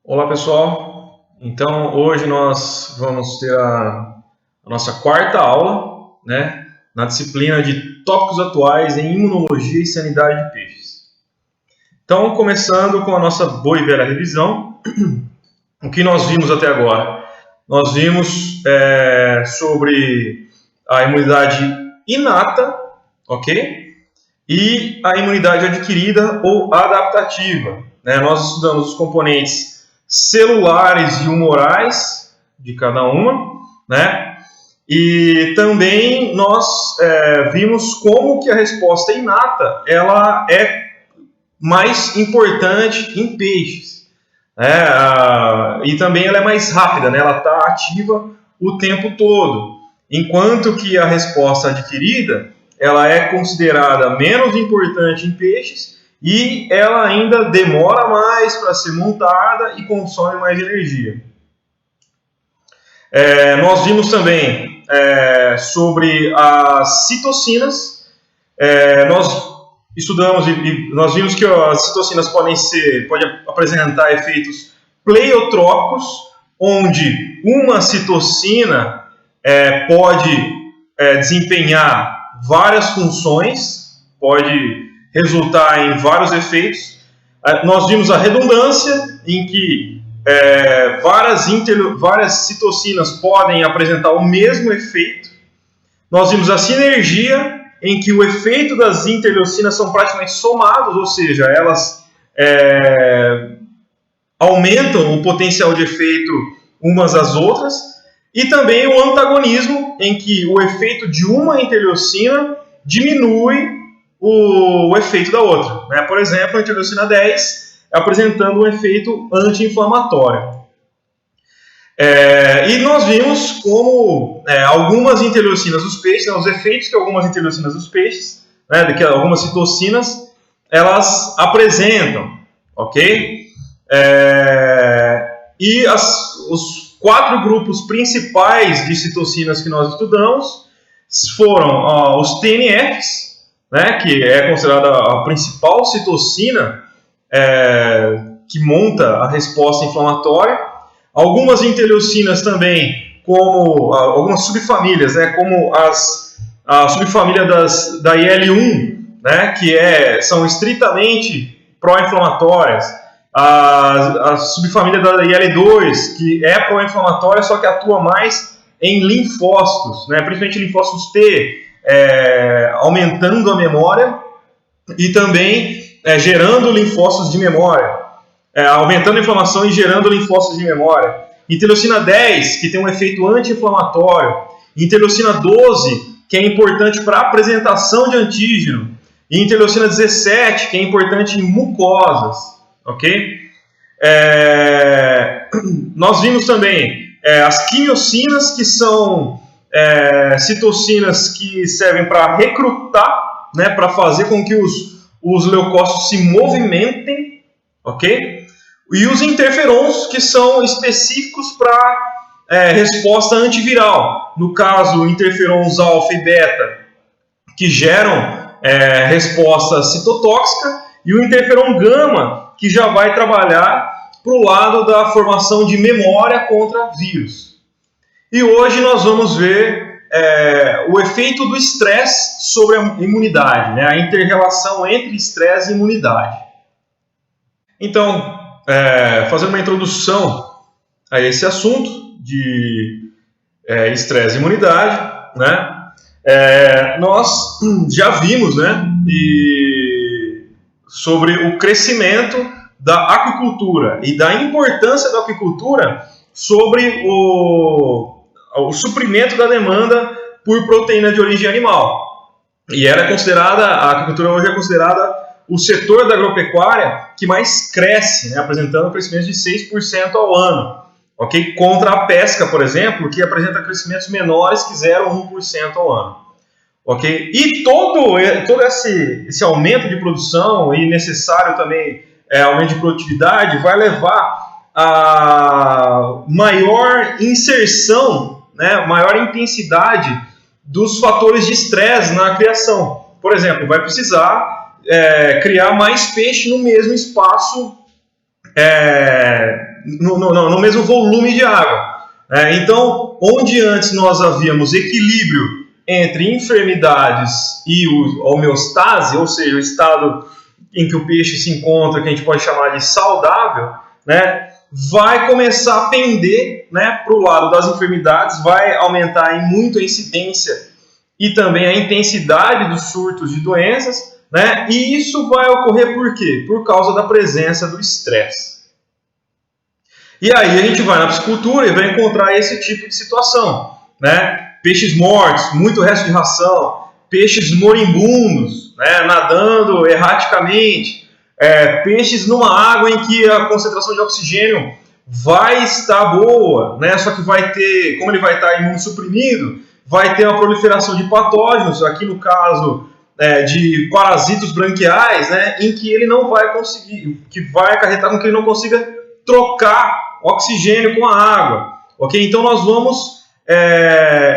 Olá pessoal, então hoje nós vamos ter a nossa quarta aula, né, na disciplina de tópicos atuais em imunologia e sanidade de peixes. Então, começando com a nossa boa e velha revisão, o que nós vimos até agora? Nós vimos sobre a imunidade inata, ok? E a imunidade adquirida ou adaptativa. Né? Nós estudamos os componentes celulares e humorais de cada uma, né? E também nós vimos como que a resposta inata ela é mais importante em peixes, né? E também ela é mais rápida, né? Ela está ativa o tempo todo, enquanto que a resposta adquirida ela é considerada menos importante em peixes e ela ainda demora mais para ser montada e consome mais energia. Nós vimos também sobre as citocinas. Nós estudamos e nós vimos que as citocinas podem apresentar efeitos pleiotrópicos, onde uma citocina pode desempenhar várias funções, pode resultar em vários efeitos. Nós vimos a redundância, em que várias citocinas podem apresentar o mesmo efeito. Nós vimos a sinergia, em que o efeito das interleucinas são praticamente somados, ou seja, elas aumentam o potencial de efeito umas às outras. E também o antagonismo, em que o efeito de uma interleucina diminui o efeito da outra. Né? Por exemplo, a interleucina 10 apresentando um efeito anti-inflamatório. E nós vimos como algumas interleucinas dos peixes, os efeitos que algumas interleucinas dos peixes, que algumas citocinas, elas apresentam, ok? E os 4 grupos principais de citocinas que nós estudamos foram os TNFs, né, que é considerada a principal citocina que monta a resposta inflamatória. Algumas interleucinas também, como algumas subfamílias, né, como a subfamília da IL-1, né, que são estritamente pró-inflamatórias. A subfamília da IL-2, que é pró-inflamatória, só que atua mais em linfócitos, né? Principalmente linfócitos T, aumentando a memória e também gerando linfócitos de memória, aumentando a inflamação e gerando linfócitos de memória. Interleucina 10, que tem um efeito anti-inflamatório. Interleucina 12, que é importante para a apresentação de antígeno. E interleucina 17, que é importante em mucosas. Ok? Nós vimos também as quimiocinas, que são citocinas que servem para recrutar, né, para fazer com que os leucócitos se movimentem, ok? E os interferons, que são específicos para resposta antiviral. No caso, interferons alfa e beta, que geram resposta citotóxica, e o interferon gama, que já vai trabalhar para o lado da formação de memória contra vírus. E hoje nós vamos ver o efeito do estresse sobre a imunidade, né? A inter-relação entre estresse e imunidade. Então, fazendo uma introdução a esse assunto de estresse e imunidade, né? Nós já vimos, né, sobre o crescimento da aquicultura e da importância da aquicultura sobre o suprimento da demanda por proteína de origem animal. E a aquicultura hoje é considerada o setor da agropecuária que mais cresce, né, apresentando um crescimento de 6% ao ano. Okay? Contra a pesca, por exemplo, que apresenta crescimentos menores que 0,1% ao ano. Okay? E todo esse aumento de produção e necessário também aumento de produtividade vai levar a maior inserção, né, maior intensidade dos fatores de estresse na criação. Por exemplo, vai precisar criar mais peixe no mesmo espaço no mesmo volume de água. Então, onde antes nós havíamos equilíbrio entre enfermidades e homeostase, ou seja, o estado em que o peixe se encontra, que a gente pode chamar de saudável, né, vai começar a pender, né, para o lado das enfermidades, vai aumentar muito a incidência e também a intensidade dos surtos de doenças, né, e isso vai ocorrer por quê? Por causa da presença do estresse. E aí a gente vai na piscicultura e vai encontrar esse tipo de situação, né? Peixes mortos, muito resto de ração, peixes moribundos, né, nadando erraticamente, peixes numa água em que a concentração de oxigênio vai estar boa, né, só que vai ter, como ele vai estar imunossuprimido, vai ter uma proliferação de patógenos, aqui no caso de parasitos branquiais, né, em que ele não vai conseguir, que vai acarretar com que ele não consiga trocar oxigênio com a água. Ok? Então nós vamos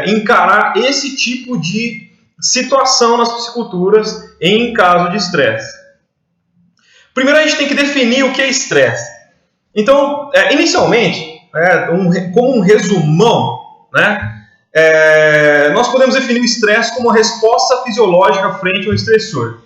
encarar esse tipo de situação nas pisciculturas em caso de estresse. Primeiro a gente tem que definir o que é estresse. Então, inicialmente, como um resumão, né, nós podemos definir o estresse como uma resposta fisiológica frente a um estressor.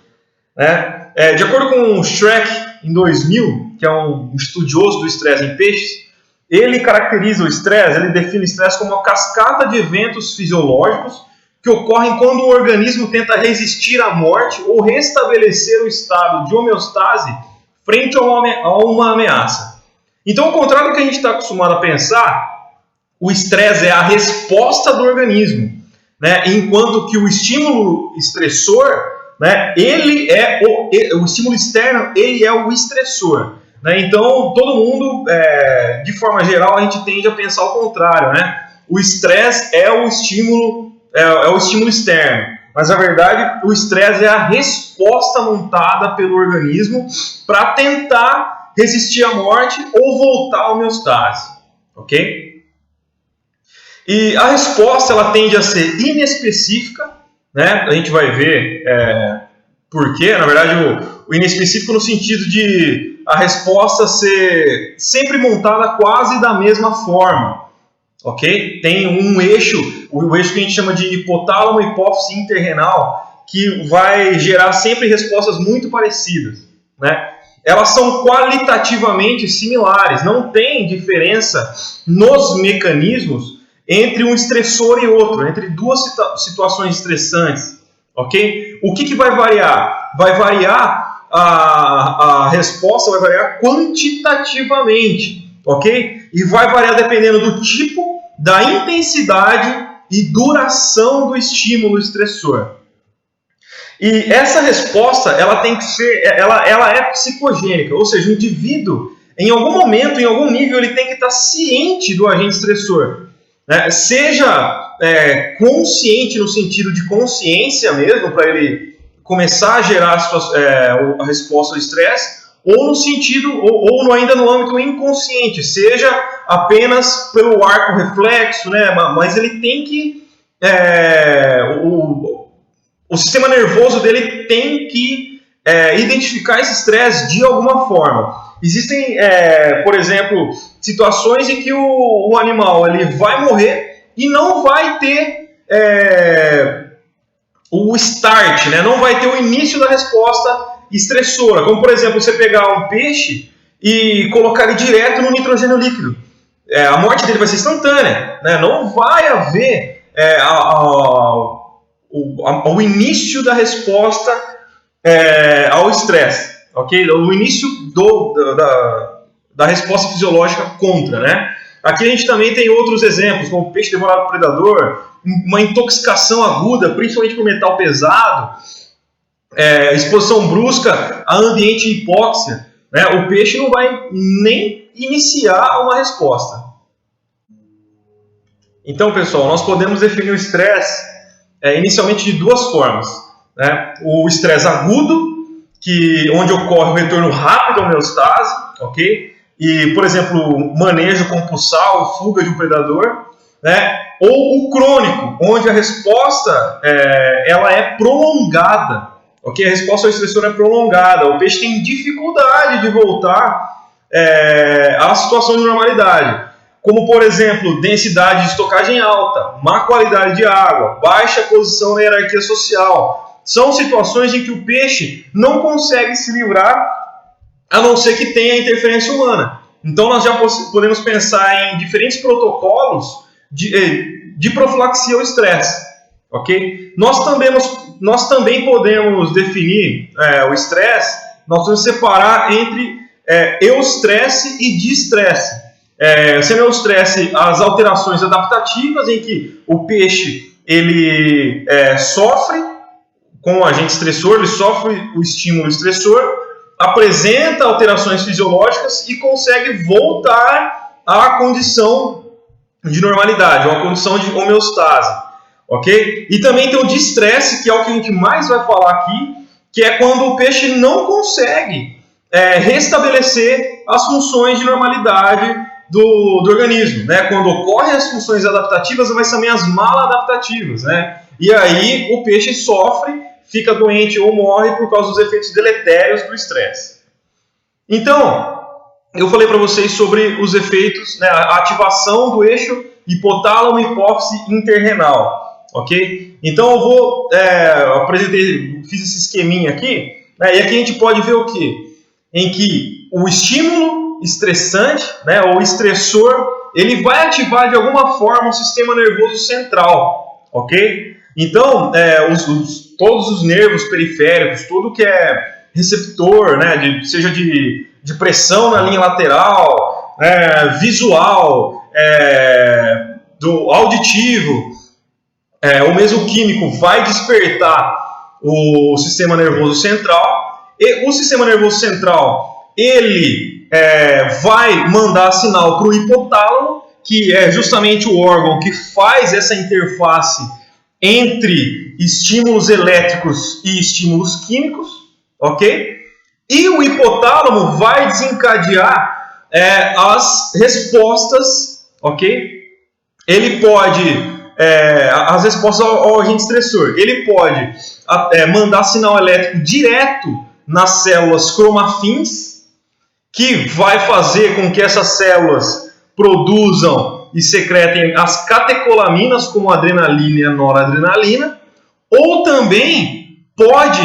Né? De acordo com o Schreck, em 2000, que é um estudioso do estresse em peixes, ele caracteriza o estresse, ele define o estresse como uma cascata de eventos fisiológicos que ocorrem quando o organismo tenta resistir à morte ou restabelecer o estado de homeostase frente a uma ameaça. Então, ao contrário do que a gente está acostumado a pensar, o estresse é a resposta do organismo, né? Enquanto que o estímulo estressor, né, o estímulo externo, ele é o estressor. Né? Então, todo mundo, de forma geral, a gente tende a pensar ao contrário. Né? O estresse é o estímulo externo, mas, na verdade, o estresse é a resposta montada pelo organismo para tentar resistir à morte ou voltar à homeostase. Ok? E a resposta ela tende a ser inespecífica, né? A gente vai ver por quê. Na verdade, o inespecífico no sentido de a resposta ser sempre montada quase da mesma forma, ok? Tem um eixo, o eixo que a gente chama de hipotálamo, hipófise interrenal, que vai gerar sempre respostas muito parecidas, né? Elas são qualitativamente similares, não tem diferença nos mecanismos entre um estressor e outro, entre duas situações estressantes, ok? O que vai variar? Vai variar a resposta vai variar quantitativamente, ok? E vai variar dependendo do tipo, da intensidade e duração do estímulo estressor. E essa resposta, ela tem que ser, ela é psicogênica, ou seja, o indivíduo, em algum momento, em algum nível, ele tem que estar ciente do agente estressor, né? Seja consciente no sentido de consciência mesmo, para ele começar a gerar a resposta ao estresse, ou no sentido, ou ainda no âmbito inconsciente, seja apenas pelo arco reflexo, né? Mas ele tem que o sistema nervoso dele tem que identificar esse estresse de alguma forma. Existem, por exemplo, situações em que o animal ele vai morrer e não vai ter o start, né? Não vai ter o início da resposta estressora. Como, por exemplo, você pegar um peixe e colocar ele direto no nitrogênio líquido. A morte dele vai ser instantânea, né? Não vai haver o início da resposta ao estresse, ok? O início da resposta fisiológica contra, né? Aqui a gente também tem outros exemplos, como o peixe devorado por predador, uma intoxicação aguda, principalmente por metal pesado, exposição brusca a ambiente de hipóxia, né? O peixe não vai nem iniciar uma resposta. Então, pessoal, nós podemos definir o estresse inicialmente de duas formas, né? O estresse agudo, onde ocorre o retorno rápido à homeostase, ok? E, por exemplo, manejo compulsal, fuga de um predador, né? Ou o crônico, onde a resposta ela é prolongada, ok? A resposta ao estressor é prolongada, o peixe tem dificuldade de voltar a situação de normalidade, como, por exemplo, densidade de estocagem alta, má qualidade de água, baixa posição na hierarquia social. São situações em que o peixe não consegue se livrar, a não ser que tenha interferência humana. Então, nós já podemos pensar em diferentes protocolos de profilaxia ao estresse. Okay? Nós também podemos definir o estresse, nós vamos separar entre eustresse e distresse. Sendo eustresse as alterações adaptativas em que o peixe ele sofre com o agente estressor, ele sofre o estímulo estressor, apresenta alterações fisiológicas e consegue voltar à condição de normalidade, ou à condição de homeostase. Okay? E também tem o distresse, que é o que a gente mais vai falar aqui, que é quando o peixe não consegue restabelecer as funções de normalidade do organismo, né? Quando ocorrem as funções adaptativas, mas também as maladaptativas, né? E aí o peixe sofre, fica doente ou morre por causa dos efeitos deletérios do estresse. Então, eu falei para vocês sobre os efeitos, né, a ativação do eixo hipotálamo-hipófise interrenal. Ok? Então eu fiz esse esqueminha aqui, né, e aqui a gente pode ver o quê? Em que o estímulo estressante, né, ou estressor, ele vai ativar de alguma forma o sistema nervoso central. Ok? Então, todos os nervos periféricos, tudo que é receptor, né, seja de pressão na linha lateral, visual, do auditivo, ou mesmo químico, vai despertar o sistema nervoso central. E o sistema nervoso central, ele vai mandar sinal para o hipotálamo, que é justamente o órgão que faz essa interface entre estímulos elétricos e estímulos químicos, ok? E o hipotálamo vai desencadear as respostas, ok? Ele pode, as respostas ao agente estressor, ele pode mandar sinal elétrico direto nas células cromafins, que vai fazer com que essas células produzam e secretem as catecolaminas, como a adrenalina e a noradrenalina, ou também pode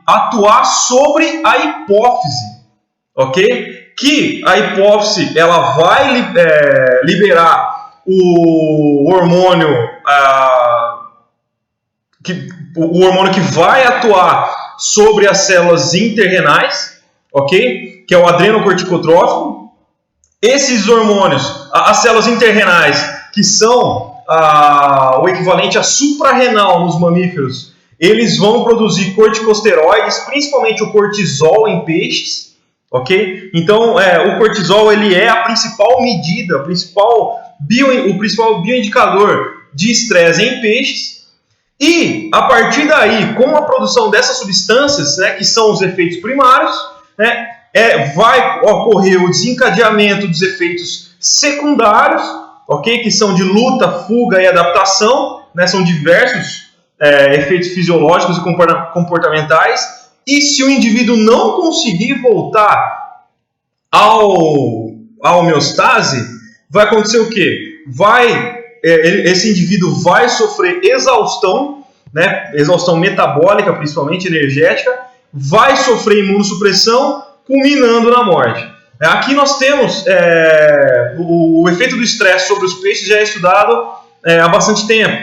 atuar sobre a hipófise, ok? Que a hipófise ela vai liberar o hormônio, o hormônio que vai atuar sobre as células interrenais, ok? Que é o adrenocorticotrófico. Esses hormônios, as células interrenais, que são o equivalente a suprarrenal nos mamíferos, eles vão produzir corticosteroides, principalmente o cortisol em peixes, ok? Então, o cortisol ele é a principal medida, o principal bioindicador de estresse em peixes. E, a partir daí, com a produção dessas substâncias, né, que são os efeitos primários, né, vai ocorrer o desencadeamento dos efeitos secundários, ok? Que são de luta, fuga e adaptação, né? São diversos efeitos fisiológicos e comportamentais. E se o indivíduo não conseguir voltar à homeostase, vai acontecer o quê? Esse indivíduo vai sofrer exaustão, né? Exaustão metabólica, principalmente energética, vai sofrer imunossupressão, culminando na morte. Aqui nós temos o efeito do estresse sobre os peixes já é estudado há bastante tempo,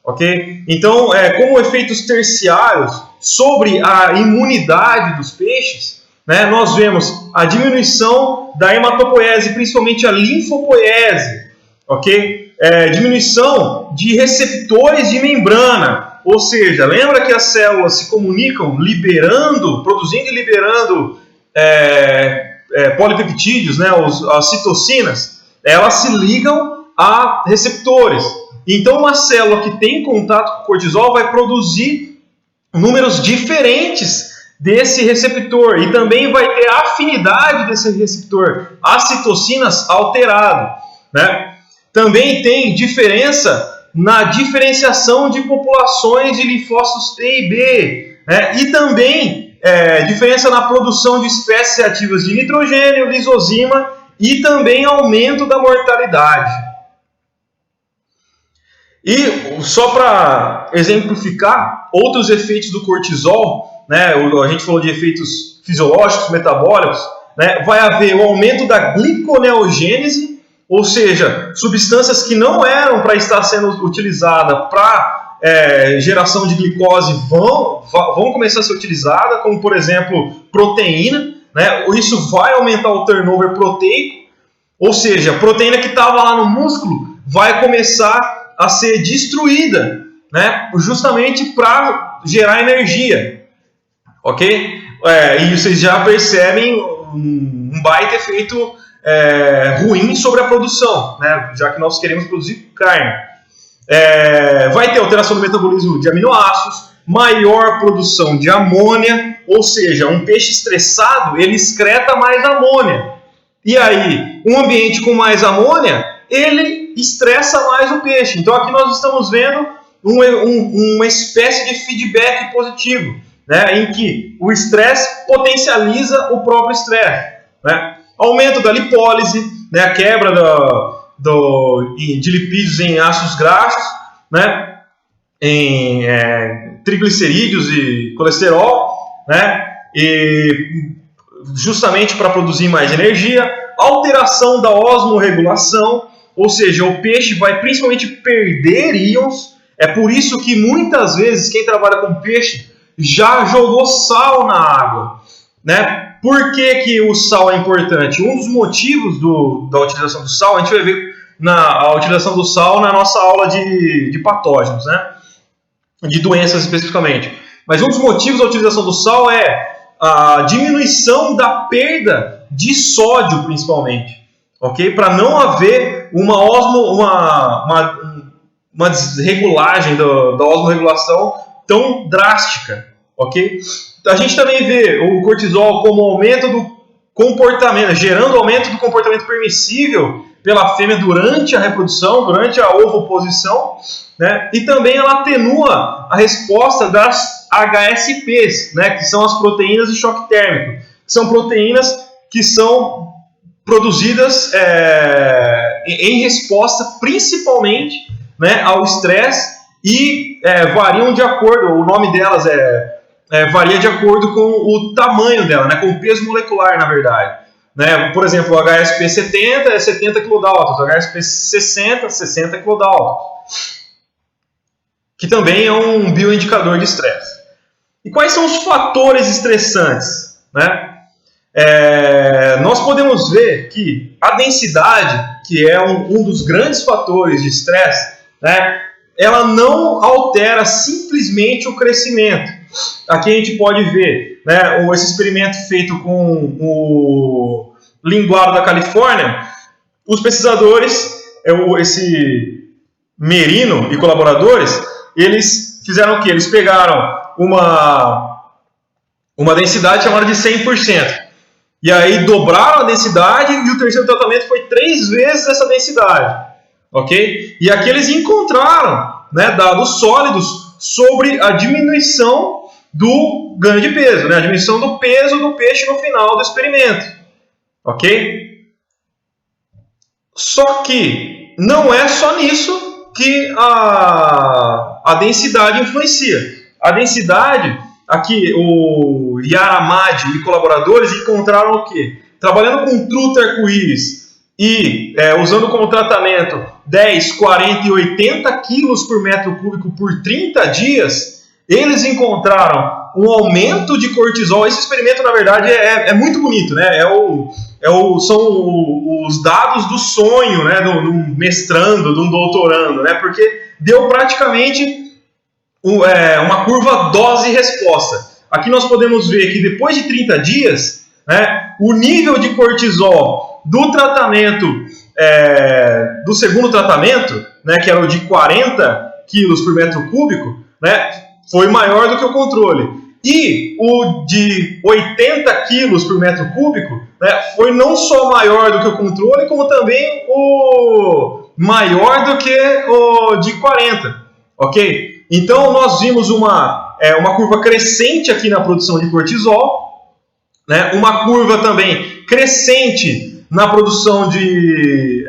ok? Então, como efeitos terciários sobre a imunidade dos peixes, né, nós vemos a diminuição da hematopoiese, principalmente a linfopoiese, ok? Diminuição de receptores de membrana, ou seja, lembra que as células se comunicam produzindo e liberando polipeptídeos, né, as citocinas, elas se ligam a receptores. Então, uma célula que tem contato com o cortisol vai produzir números diferentes desse receptor e também vai ter a afinidade desse receptor às citocinas alterado, né? Também tem diferença na diferenciação de populações de linfócitos T e B, né? E também diferença na produção de espécies reativas de nitrogênio, lisozima e também aumento da mortalidade. E só para exemplificar outros efeitos do cortisol, né, a gente falou de efeitos fisiológicos, metabólicos, né, vai haver o aumento da gliconeogênese, ou seja, substâncias que não eram para estar sendo utilizadas para geração de glicose vão começar a ser utilizadas, como por exemplo proteína, né, isso vai aumentar o turnover proteico, ou seja, a proteína que estava lá no músculo vai começar a ser destruída, né, justamente para gerar energia, ok? E vocês já percebem um baita efeito ruim sobre a produção, né, já que nós queremos produzir carne. Vai ter alteração do metabolismo de aminoácidos, maior produção de amônia, ou seja, um peixe estressado ele excreta mais amônia. E aí, um ambiente com mais amônia, ele estressa mais o peixe. Então aqui nós estamos vendo uma espécie de feedback positivo, né, em que o estresse potencializa o próprio estresse, né? Aumento da lipólise, né, a quebra de lipídios em ácidos graxos, né, em triglicerídeos e colesterol, né, e justamente para produzir mais energia. Alteração da osmorregulação, ou seja, o peixe vai principalmente perder íons. É por isso que muitas vezes quem trabalha com peixe já jogou sal na água, né? Por que o sal é importante? Um dos motivos da utilização do sal, a gente vai ver a utilização do sal na nossa aula de patógenos, né? De doenças especificamente. Mas um dos motivos da utilização do sal é a diminuição da perda de sódio, principalmente, ok? Para não haver uma desregulagem da osmorregulação tão drástica, ok? A gente também vê o cortisol como aumento do comportamento, gerando aumento do comportamento permissível pela fêmea durante a reprodução, durante a ovoposição, né? E também ela atenua a resposta das HSPs, né? Que são as proteínas de choque térmico, que são proteínas que são produzidas em resposta principalmente, né, ao estresse e variam de acordo, o nome delas varia de acordo com o tamanho dela, né, com o peso molecular, na verdade. Né? Por exemplo, o HSP 70 é 70 kDa, o HSP 60 60 kDa, que também é um bioindicador de estresse. E quais são os fatores estressantes, né? Nós podemos ver que a densidade, que é um dos grandes fatores de estresse, né, ela não altera simplesmente o crescimento. Aqui a gente pode ver, né, esse experimento feito com o linguado da Califórnia. Os pesquisadores, esse Merino e colaboradores, eles fizeram o quê? Eles pegaram uma densidade chamada de 100%. E aí dobraram a densidade e o terceiro tratamento foi 3 vezes essa densidade. Ok? E aqui eles encontraram, né, dados sólidos sobre a diminuição do ganho de peso, né, a diminuição do peso do peixe no final do experimento. Ok? Só que não é só nisso que a densidade influencia. A densidade, aqui o Yaramadi e colaboradores encontraram o quê? Trabalhando com truta arco-íris e usando como tratamento 10, 40 e 80 quilos por metro cúbico por 30 dias, eles encontraram um aumento de cortisol. Esse experimento, na verdade, é muito bonito, né? São os dados do sonho, né? Do mestrando, do doutorando, né? Porque deu praticamente uma curva dose e resposta. Aqui nós podemos ver que depois de 30 dias, né, o nível de cortisol do tratamento, do segundo tratamento, né, que era o de 40 quilos por metro cúbico, né, foi maior do que o controle. E o de 80 quilos por metro cúbico, né, foi não só maior do que o controle, como também o maior do que o de 40. Ok? Então nós vimos uma uma curva crescente aqui na produção de cortisol, né? Uma curva também crescente na produção de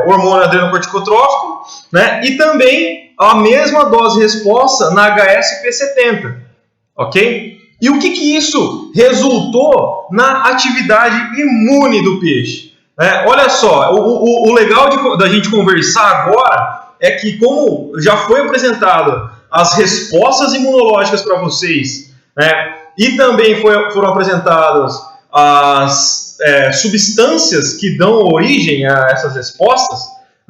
hormônio adrenocorticotrófico, né? E também a mesma dose-resposta na HSP70, ok? E o que isso resultou na atividade imune do peixe? Olha só, o legal da gente conversar agora é que, como já foi apresentado as respostas imunológicas para vocês, né, e também foram apresentadas as substâncias que dão origem a essas respostas,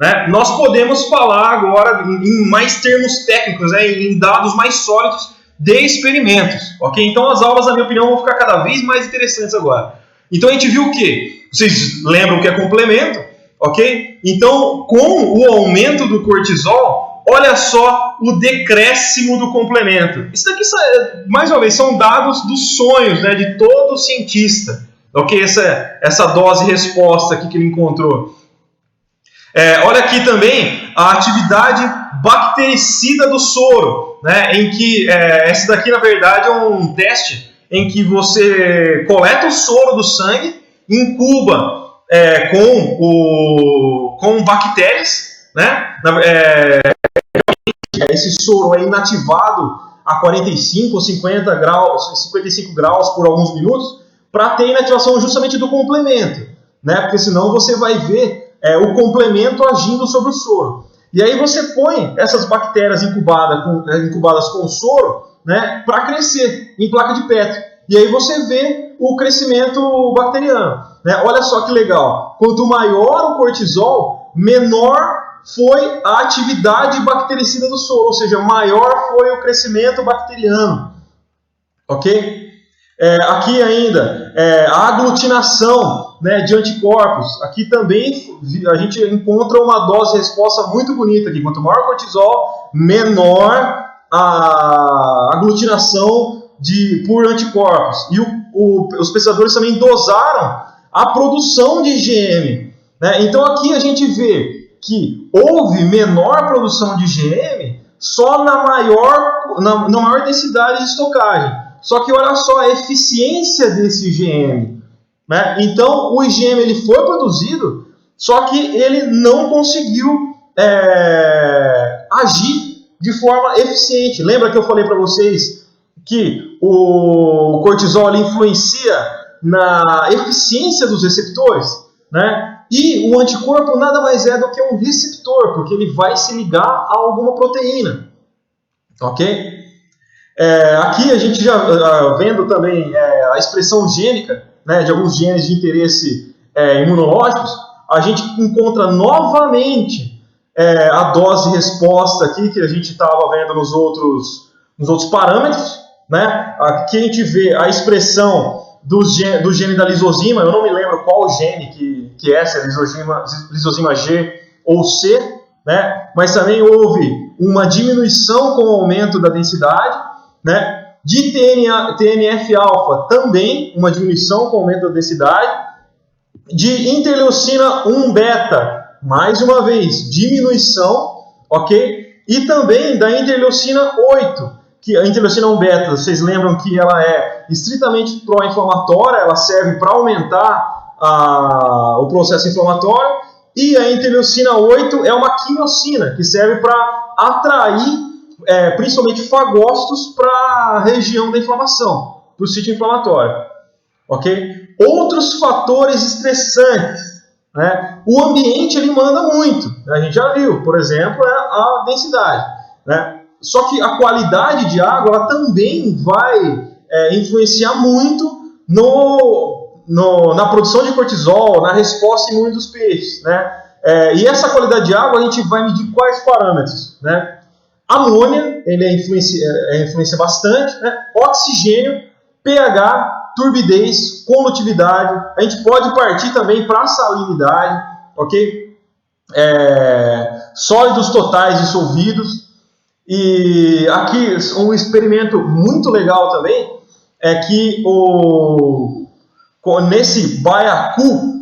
né, nós podemos falar agora em mais termos técnicos, né, em dados mais sólidos de experimentos, ok? Então as aulas, na minha opinião, vão ficar cada vez mais interessantes agora. Então a gente viu o quê? Vocês lembram que é complemento, ok? Então, com o aumento do cortisol, olha só o decréscimo do complemento. Isso daqui, mais uma vez, são dados dos sonhos, né, de todo cientista, ok? Essa dose-resposta aqui que ele encontrou. Olha aqui também a atividade bactericida do soro, né, em que esse daqui, na verdade, é um teste em que você coleta o soro do sangue, incuba com bactérias, né? Esse soro é inativado a 45 ou 50 graus, 55 graus por alguns minutos, para ter inativação justamente do complemento, né? Porque senão você vai ver o complemento agindo sobre o soro. E aí você põe essas bactérias incubadas com soro, né, para crescer em placa de Petri. E aí você vê o crescimento bacteriano, né? Olha só que legal. Quanto maior o cortisol, menor foi a atividade bactericida do soro, ou seja, maior foi o crescimento bacteriano. Ok? Aqui ainda, a aglutinação, né, de anticorpos. Aqui também a gente encontra uma dose-resposta muito bonita aqui. Quanto maior o cortisol, menor a aglutinação por anticorpos. E os pesquisadores também dosaram a produção de IgM, né? Então aqui a gente vê que houve menor produção de IgM só na maior densidade de estocagem. Só que olha só a eficiência desse IgM, né? Então o IgM ele foi produzido, só que ele não conseguiu agir de forma eficiente. Lembra que eu falei para vocês que o cortisol ele influencia na eficiência dos receptores, né? E o anticorpo nada mais é do que um receptor, porque ele vai se ligar a alguma proteína, ok? Aqui a gente já vendo também a expressão gênica, né, de alguns genes de interesse imunológicos, a gente encontra novamente a dose-resposta aqui que a gente estava vendo nos outros parâmetros, né? Aqui a gente vê a expressão do gene da lisozima. Eu não me lembro qual gene que é, se é lisozima G ou C, né? Mas também houve uma diminuição com o aumento da densidade, né? De TNF-alfa também uma diminuição com o aumento da densidade. De interleucina 1-beta, mais uma vez, diminuição, ok? E também da interleucina 8, que a interleucina 1-beta, vocês lembram que ela é estritamente pró-inflamatória, ela serve para aumentar o processo inflamatório, e a interleucina 8 é uma quimiocina, que serve para atrair principalmente fagócitos para a região da inflamação, para o sítio inflamatório. Ok? Outros fatores estressantes, né? O ambiente ele manda muito, a gente já viu, por exemplo, a densidade, né? Só que a qualidade de água ela também vai influenciar muito na produção de cortisol, na resposta imune dos peixes, né? E essa qualidade de água a gente vai medir quais parâmetros, né? Amônia, ele influencia bastante, né? Oxigênio, pH, turbidez, condutividade. A gente pode partir também para a salinidade, ok? Sólidos totais dissolvidos. E aqui um experimento muito legal também é que nesse baiacu,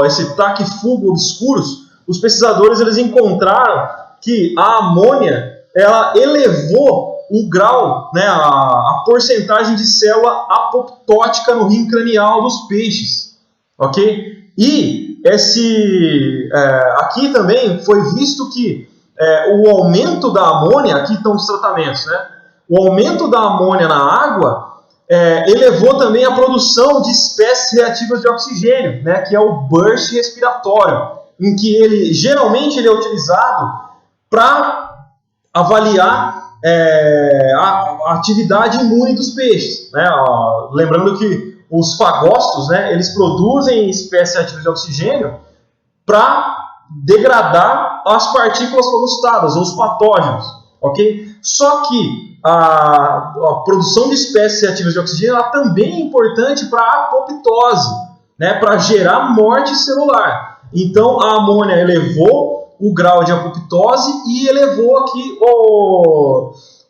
esse taquifugo obscurus, os pesquisadores eles encontraram que a amônia ela elevou o grau, né, a porcentagem de célula apoptótica no rim cranial dos peixes, ok? E aqui também foi visto que o aumento da amônia, aqui estão os tratamentos, né? O aumento da amônia na água elevou também a produção de espécies reativas de oxigênio, né, que é o burst respiratório, em que geralmente ele é utilizado para avaliar a atividade imune dos peixes, né? Lembrando que os fagócitos, né, eles produzem espécies reativas de oxigênio para degradar as partículas fagocitadas, ou os patógenos, ok? Só que a produção de espécies reativas de oxigênio ela também é importante para a apoptose, né, para gerar morte celular. Então a amônia elevou o grau de apoptose e elevou aqui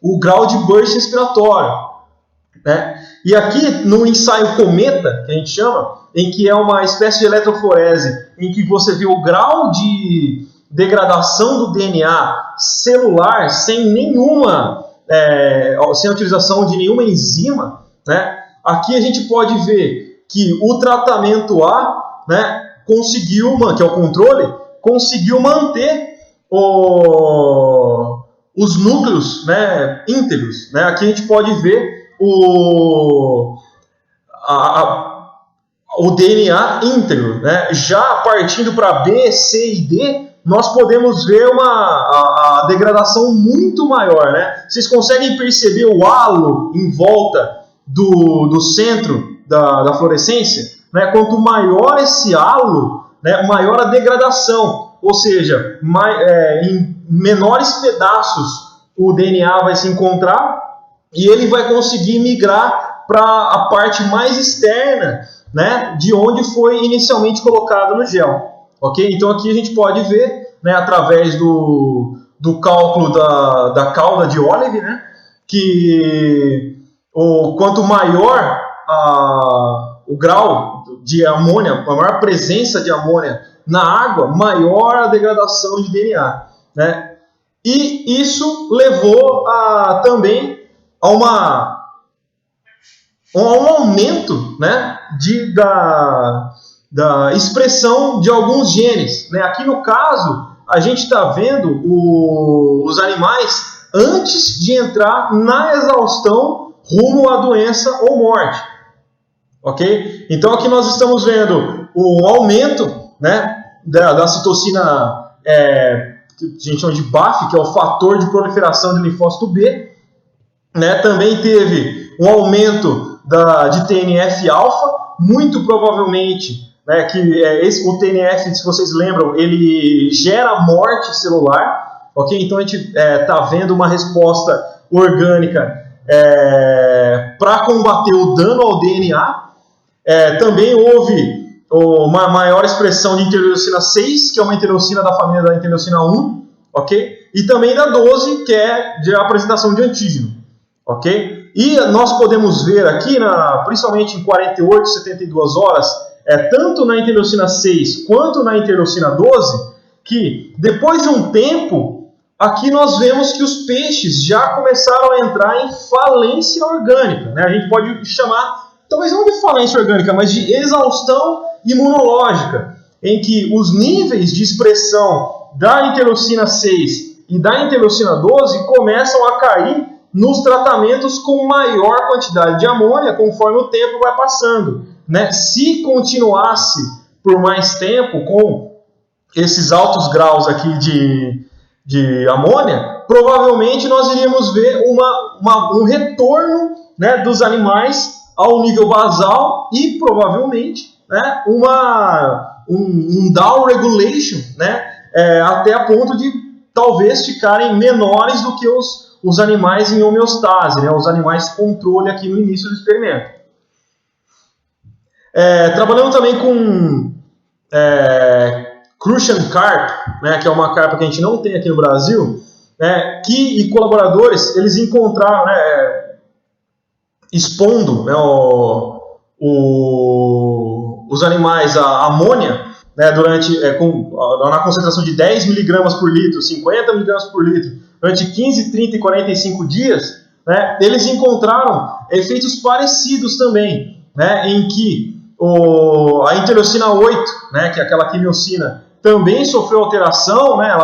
o grau de burst respiratório, né? E aqui no ensaio cometa, que a gente chama, em que é uma espécie de eletroforese, em que você vê o grau de degradação do DNA celular sem sem a utilização de nenhuma enzima, né? Aqui a gente pode ver que o tratamento A, né, conseguiu, que é o controle, conseguiu manter os núcleos, né, íntegros, né? Aqui a gente pode ver o DNA íntegro, né? Já partindo para B, C e D, nós podemos ver a degradação muito maior, né? Vocês conseguem perceber o halo em volta do centro da fluorescência, né? Quanto maior esse halo, né, maior a degradação, ou seja, em menores pedaços o DNA vai se encontrar e ele vai conseguir migrar para a parte mais externa, né, de onde foi inicialmente colocado no gel. Ok? Então aqui a gente pode ver, né, através do cálculo da cauda de Olive, né, que quanto maior o grau de amônia, a maior presença de amônia na água, maior a degradação de DNA, né? E isso levou também a um aumento, né, da expressão de alguns genes, né? Aqui no caso, a gente está vendo os animais antes de entrar na exaustão rumo à doença ou morte. Ok? Então aqui nós estamos vendo o aumento, né, da citocina, que a gente chama de BAFF, que é o fator de proliferação de linfócito B, né? Também teve um aumento de TNF-alfa, muito provavelmente, né, que o TNF, se vocês lembram, ele gera morte celular, ok? Então a gente está vendo uma resposta orgânica para combater o dano ao DNA. Também houve uma maior expressão de interleucina 6, que é uma interleucina da família da interleucina 1, ok? E também da 12, que é de apresentação de antígeno, ok? E nós podemos ver aqui, principalmente em 48, 72 horas, tanto na interleucina 6 quanto na interleucina 12, que depois de um tempo, aqui nós vemos que os peixes já começaram a entrar em falência orgânica, né? A gente pode chamar, talvez não de falência orgânica, mas de exaustão imunológica, em que os níveis de expressão da interleucina 6 e da interleucina 12 começam a cair nos tratamentos com maior quantidade de amônia conforme o tempo vai passando, né? Se continuasse por mais tempo com esses altos graus aqui de amônia, provavelmente nós iríamos ver um retorno, né, dos animais ao nível basal e provavelmente, né, um down regulation, né, até a ponto de talvez ficarem menores do que os animais em homeostase, né, os animais controle aqui no início do experimento. Trabalhando também com Crucian Carp, né, que é uma carpa que a gente não tem aqui no Brasil, né, e colaboradores, eles encontraram, né, expondo, né, os animais à amônia, né, na concentração de 10 mg por litro, 50 mg por litro, durante 15, 30 e 45 dias, né, eles encontraram efeitos parecidos também, né, em que a interleucina 8, né, que é aquela quimiocina, também sofreu alteração, né,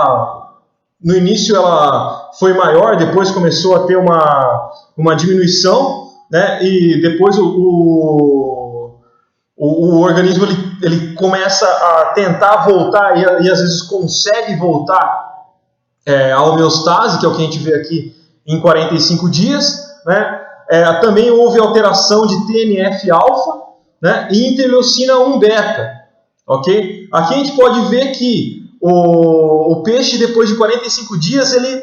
no início ela foi maior, depois começou a ter uma diminuição, né, e depois o organismo ele começa a tentar voltar e às vezes consegue voltar à homeostase, que é o que a gente vê aqui em 45 dias, né? Também houve alteração de TNF-alfa, né, e interleucina 1-beta, ok? Aqui a gente pode ver que o peixe, depois de 45 dias, ele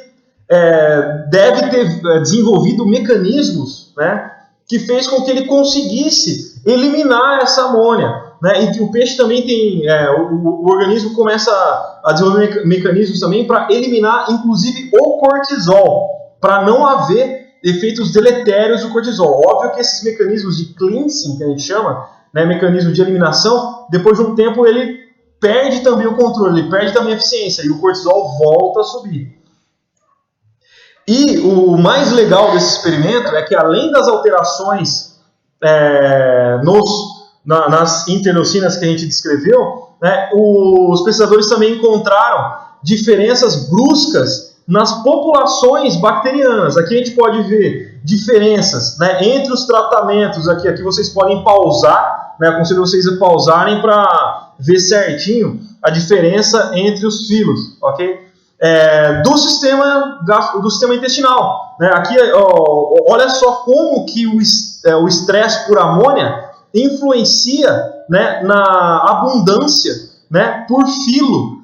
deve ter desenvolvido mecanismos, né, que fez com que ele conseguisse eliminar essa amônia, né, e que o peixe também tem, o organismo começa a desenvolver mecanismos também para eliminar, inclusive, o cortisol, para não haver efeitos deletérios do cortisol. Óbvio que esses mecanismos de cleansing, que a gente chama, né, mecanismo de eliminação, depois de um tempo ele perde também o controle, ele perde também a eficiência, e o cortisol volta a subir. E o mais legal desse experimento é que, além das alterações nas interleucinas que a gente descreveu, né, os pesquisadores também encontraram diferenças bruscas nas populações bacterianas. Aqui a gente pode ver diferenças, né, entre os tratamentos. Aqui vocês podem pausar, né, aconselho vocês a pausarem para ver certinho a diferença entre os filos, ok? Do sistema intestinal, né? Aqui, olha só como que o estresse por amônia influencia, né, na abundância, né, por filo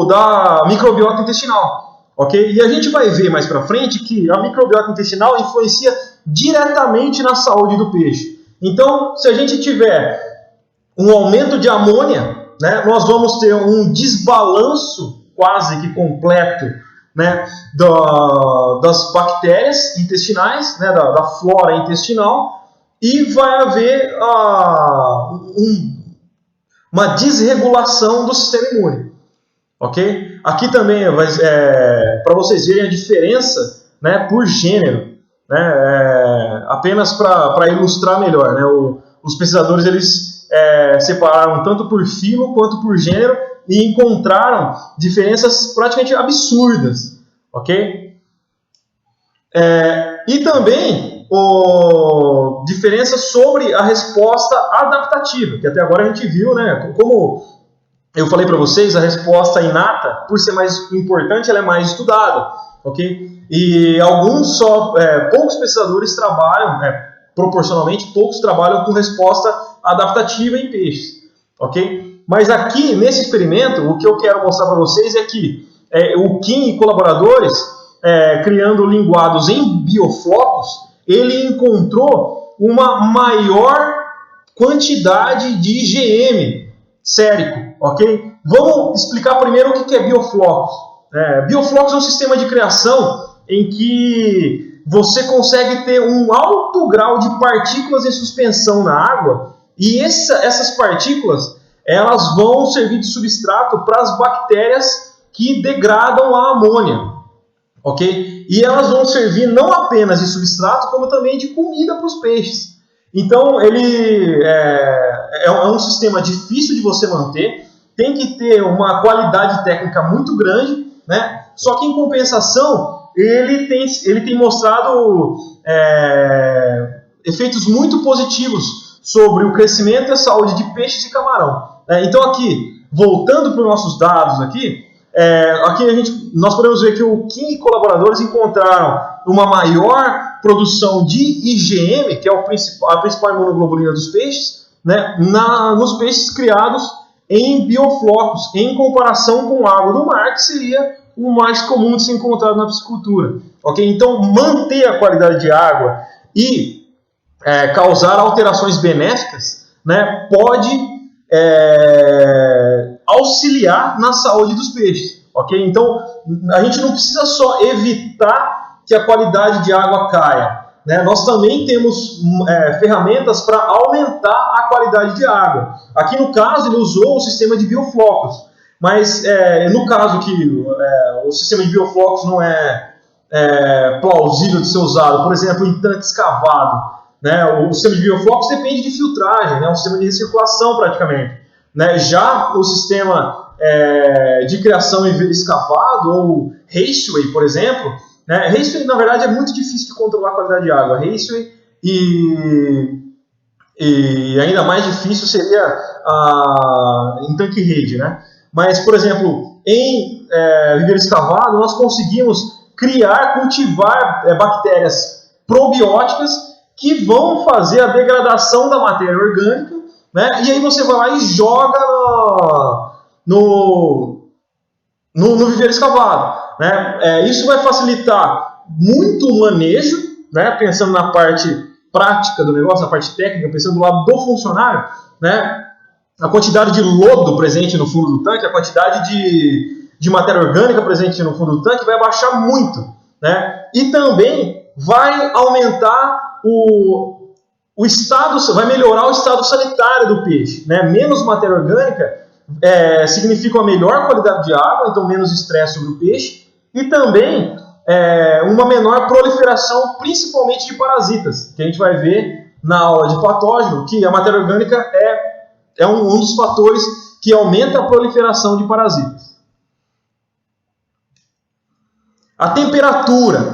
da microbiota intestinal, ok? E a gente vai ver mais para frente que a microbiota intestinal influencia diretamente na saúde do peixe. Então, se a gente tiver um aumento de amônia, né, nós vamos ter um desbalanço quase que completo, né, das bactérias intestinais, né, da flora intestinal, e vai haver uma desregulação do sistema imune, ok? Aqui também, para vocês verem a diferença, né, por gênero, né, apenas para ilustrar melhor, né, os pesquisadores eles separaram tanto por filo quanto por gênero e encontraram diferenças praticamente absurdas, ok? E também diferenças sobre a resposta adaptativa, que até agora a gente viu, né? Como eu falei para vocês, a resposta inata, por ser mais importante, ela é mais estudada, ok? E poucos pesquisadores trabalham, proporcionalmente, poucos trabalham com resposta adaptativa em peixes, ok? Mas aqui, nesse experimento, o que eu quero mostrar para vocês é que o Kim e colaboradores, criando linguados em bioflocos, ele encontrou uma maior quantidade de IgM sérico, ok? Vamos explicar primeiro o que é bioflocos. Bioflocos é um sistema de criação em que você consegue ter um alto grau de partículas em suspensão na água, e essas partículas elas vão servir de substrato para as bactérias que degradam a amônia, ok? E elas vão servir não apenas de substrato, como também de comida para os peixes. Então, ele é um sistema difícil de você manter, tem que ter uma qualidade técnica muito grande, né? Só que, em compensação, ele tem mostrado efeitos muito positivos sobre o crescimento e a saúde de peixes e camarão. Então, aqui, voltando para os nossos dados aqui nós podemos ver que o Kim e colaboradores encontraram uma maior produção de IgM, que é a principal imunoglobulina dos peixes, né, nos peixes criados em bioflocos, em comparação com água do mar, que seria o mais comum de ser encontrado na piscicultura. Okay? Então, manter a qualidade de água e causar alterações benéficas, né, pode auxiliar na saúde dos peixes, ok? Então, a gente não precisa só evitar que a qualidade de água caia, né? Nós também temos ferramentas para aumentar a qualidade de água. Aqui no caso, ele usou o sistema de bioflocos, mas no caso que o sistema de bioflocos não é plausível de ser usado, por exemplo, em tanque escavado. Né? O sistema de bioflux depende de filtragem, né? Um sistema de recirculação praticamente. Né? Já o sistema de criação em escavado, ou Raceway, por exemplo, né? Raceway, na verdade, é muito difícil de controlar a qualidade de água. Raceway e ainda mais difícil seria em tanque-rede, né? Mas, por exemplo, em viveiro escavado, nós conseguimos cultivar bactérias probióticas que vão fazer a degradação da matéria orgânica, né? E aí você vai lá e joga no viveiro escavado, né? Isso vai facilitar muito o manejo, né? Pensando na parte prática do negócio, na parte técnica, pensando do lado do funcionário, né? A quantidade de lodo presente no fundo do tanque, a quantidade de matéria orgânica presente no fundo do tanque vai baixar muito, né? E também vai aumentar o estado, vai melhorar o estado sanitário do peixe, né? Menos matéria orgânica significa uma melhor qualidade de água, então menos estresse sobre o peixe, e também uma menor proliferação, principalmente de parasitas, que a gente vai ver na aula de patógeno, que a matéria orgânica é um dos fatores que aumenta a proliferação de parasitas. A temperatura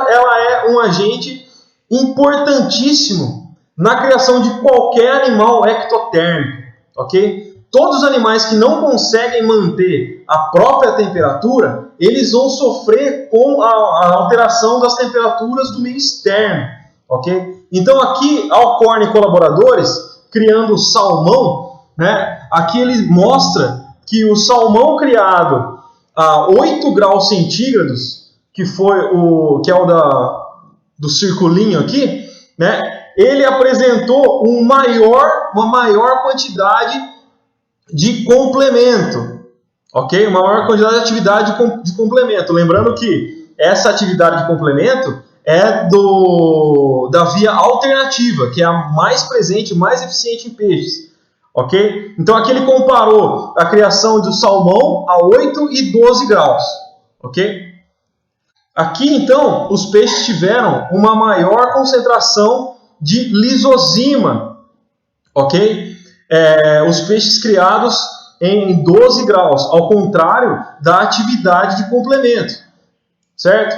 ela é um agente importantíssimo na criação de qualquer animal ectotérmico, ok? Todos os animais que não conseguem manter a própria temperatura, eles vão sofrer com a alteração das temperaturas do meio externo, ok? Então aqui, Alcorn e colaboradores, criando o salmão, né? Aqui ele mostra que o salmão criado a 8 graus centígrados, que é o do circulinho aqui, né? Ele apresentou uma maior quantidade de complemento, ok? Uma maior quantidade de atividade de complemento. Lembrando que essa atividade de complemento é da via alternativa, que é a mais presente, mais eficiente em peixes, ok? Então aqui ele comparou a criação do salmão a 8 e 12 graus, ok? Aqui, então, os peixes tiveram uma maior concentração de lisozima, ok? Os peixes criados em 12 graus, ao contrário da atividade de complemento, certo?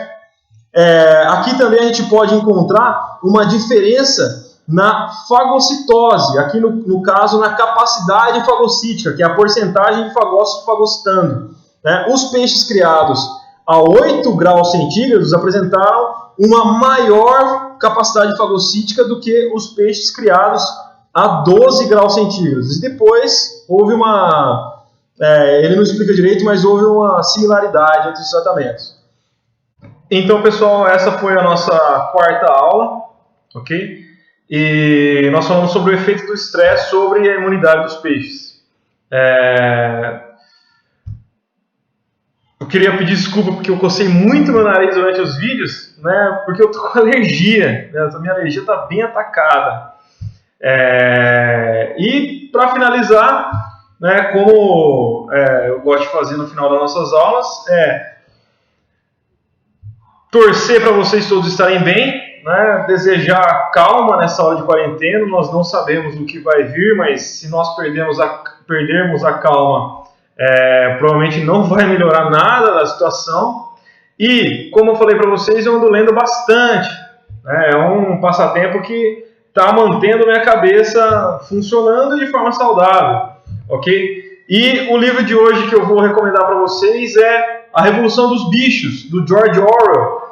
Aqui também a gente pode encontrar uma diferença na fagocitose, aqui no caso na capacidade fagocítica, que é a porcentagem de fagócitos fagocitando, né? Os peixes criados a 8 graus centígrados apresentaram uma maior capacidade fagocítica do que os peixes criados a 12 graus centígrados. E depois houve ele não explica direito, mas houve uma similaridade entre os tratamentos. Então, pessoal, essa foi a nossa quarta aula, ok? E nós falamos sobre o efeito do estresse sobre a imunidade dos peixes. Eu queria pedir desculpa porque eu cocei muito meu nariz durante os vídeos, né? Porque eu tô com alergia, né? A minha alergia está bem atacada. E para finalizar, né, como eu gosto de fazer no final das nossas aulas, torcer para vocês todos estarem bem, né, desejar calma nessa hora de quarentena. Nós não sabemos o que vai vir, mas se nós perdermos a calma, provavelmente não vai melhorar nada da situação. E, como eu falei para vocês, eu ando lendo bastante, né? É um passatempo que está mantendo minha cabeça funcionando de forma saudável, ok? E o livro de hoje que eu vou recomendar para vocês é A Revolução dos Bichos, do George Orwell,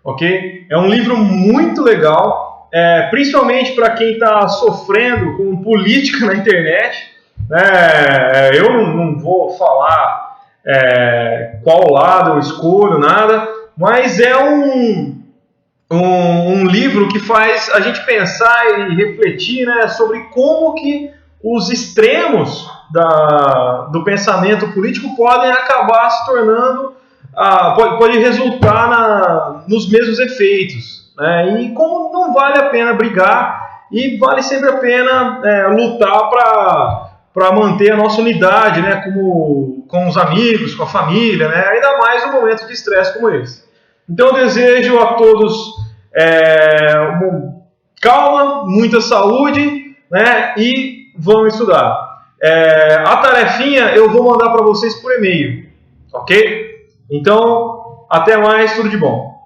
ok? É um livro muito legal, principalmente para quem está sofrendo com política na internet. Eu não vou falar qual lado eu escolho, nada, mas é um livro que faz a gente pensar e refletir, né, sobre como que os extremos do pensamento político podem acabar se tornando, pode resultar nos mesmos efeitos, né, e como não vale a pena brigar e vale sempre a pena lutar para manter a nossa unidade, né, com os amigos, com a família, né, ainda mais num momento de estresse como esse. Então eu desejo a todos calma, muita saúde, né? E vamos estudar. A tarefinha eu vou mandar para vocês por e-mail, ok? Então, até mais, tudo de bom.